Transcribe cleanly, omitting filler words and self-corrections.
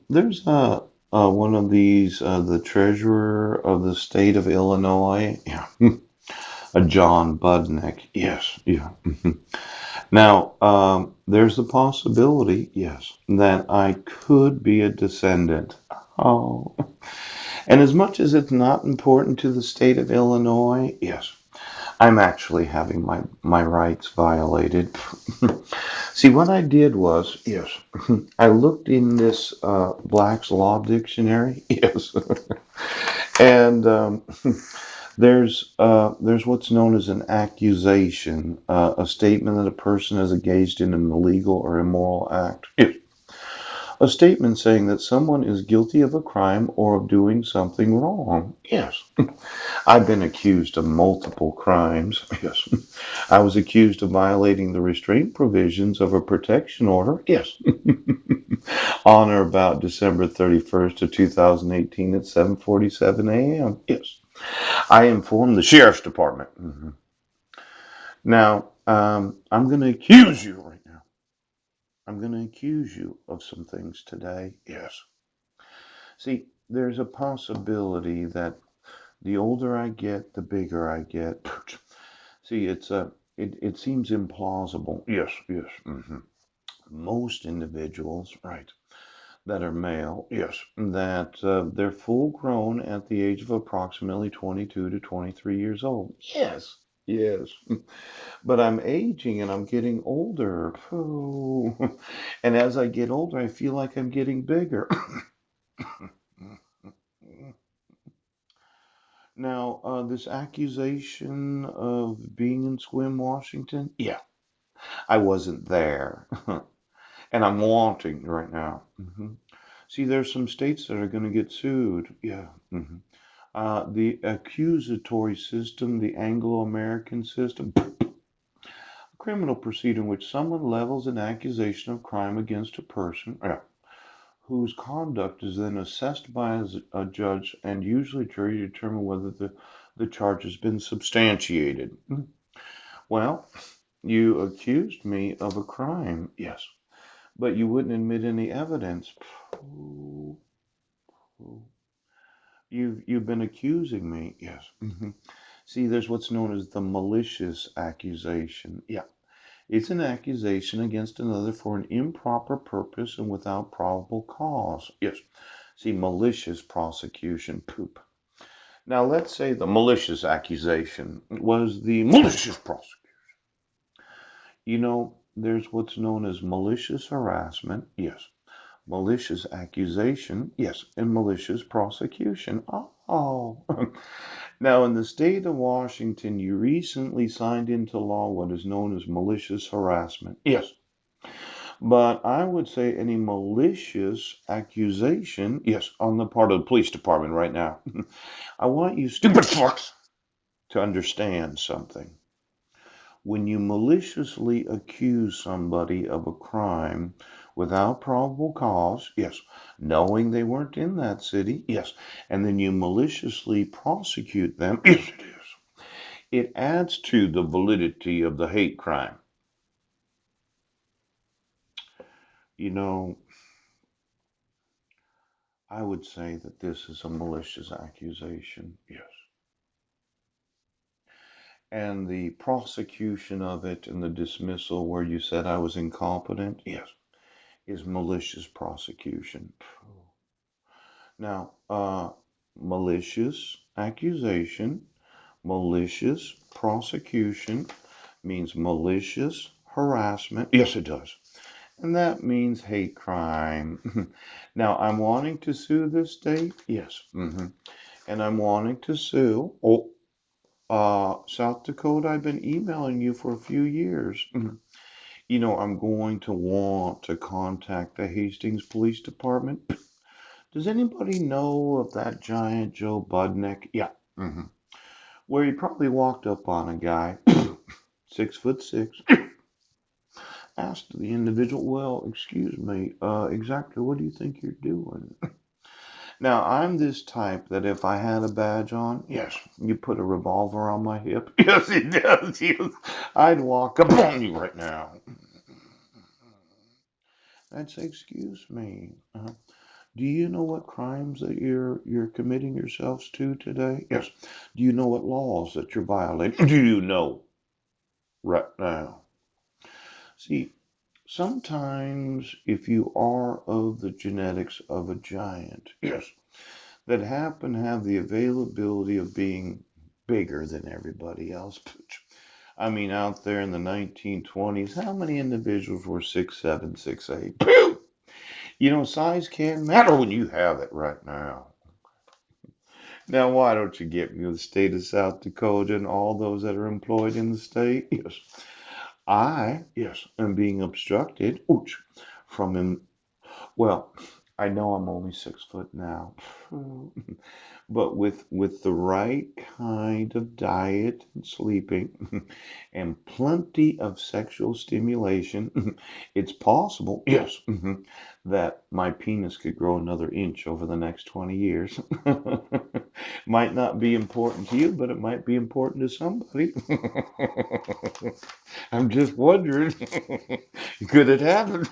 There's one of these, the treasurer of the state of Illinois, yeah, a John Budnick. Yes, yeah. Now, there's the possibility, yes, that I could be a descendant. Oh, and as much as it's not important to the state of Illinois, yes, I'm actually having my rights violated. See, what I did was, yes, I looked in this Black's Law Dictionary, yes, and there's what's known as an accusation, a statement that a person has engaged in an illegal or immoral act. Yes. A statement saying that someone is guilty of a crime or of doing something wrong. Yes. I've been accused of multiple crimes. Yes. I was accused of violating the restraint provisions of a protection order. Yes. On or about December 31st of 2018 at 7:47 a.m. Yes. I informed the sheriff's department. Now, I'm going to accuse you right now. I'm going to accuse you of some things today. Yes. See, there's a possibility that the older I get, the bigger I get. See, it seems implausible. Yes, yes. Most individuals, right, that are male, yes, that they're full grown at the age of approximately 22 to 23 years old. Yes, yes. But I'm aging and I'm getting older. Phew. And as I get older, I feel like I'm getting bigger. Now, this accusation of being in Sequim, Washington, yeah, I wasn't there. And I'm wanting right now. See, there's some states that are going to get sued. Yeah. The accusatory system, the Anglo-American system, a criminal proceeding in which someone levels an accusation of crime against a person, yeah, whose conduct is then assessed by a judge and usually a jury to determine whether the charge has been substantiated. Well, you accused me of a crime, yes, but you wouldn't admit any evidence. You've been accusing me, yes. See, there's what's known as the malicious accusation. Yeah, it's an accusation against another for an improper purpose and without probable cause. Yes. See, malicious prosecution. Poop. Now, let's say the malicious accusation was the malicious prosecution. There's what's known as malicious harassment. Yes. Malicious accusation. Yes. And malicious prosecution. Oh. Now, in the state of Washington, you recently signed into law what is known as malicious harassment. Yes. But I would say any malicious accusation, yes, on the part of the police department right now. I want you stupid fucks to understand something. When you maliciously accuse somebody of a crime without probable cause, yes, knowing they weren't in that city, yes, and then you maliciously prosecute them, yes, it is. It adds to the validity of the hate crime. You know, I would say that this is a malicious accusation, yes. And the prosecution of it and the dismissal where you said I was incompetent, yes, is malicious prosecution. Now, malicious accusation, malicious prosecution means malicious harassment. Yes, it does. And that means hate crime. Now, I'm wanting to sue this state. Yes. And I'm wanting to sue. Oh, South Dakota, I've been emailing you for a few years. I'm going to want to contact the Hastings Police Department. Does anybody know of that giant Joe Budnick? Yeah. Where he probably walked up on a guy, 6'6", asked the individual, well, excuse me, exactly what do you think you're doing? Now, I'm this type that if I had a badge on, yes, you put a revolver on my hip. Yes, it does. Yes. I'd walk up on you right now. I'd say, excuse me. Do you know what crimes that you're committing yourselves to today? Yes. Do you know what laws that you're violating? Do you know right now? See, sometimes if you are of the genetics of a giant, yes, that happen to have the availability of being bigger than everybody else. I mean, out there in the 1920s, how many individuals were 6'7", 6'8"? You know, size can't matter when you have it right now. Now, why don't you get me the state of South Dakota and all those that are employed in the state? Yes, yes, am being obstructed from him. Well, I know I'm only 6 foot now, but with the right kind of diet and sleeping and plenty of sexual stimulation, it's possible, yes, that my penis could grow another inch over the next 20 years. Might not be important to you, but it might be important to somebody. I'm just wondering, could it happen?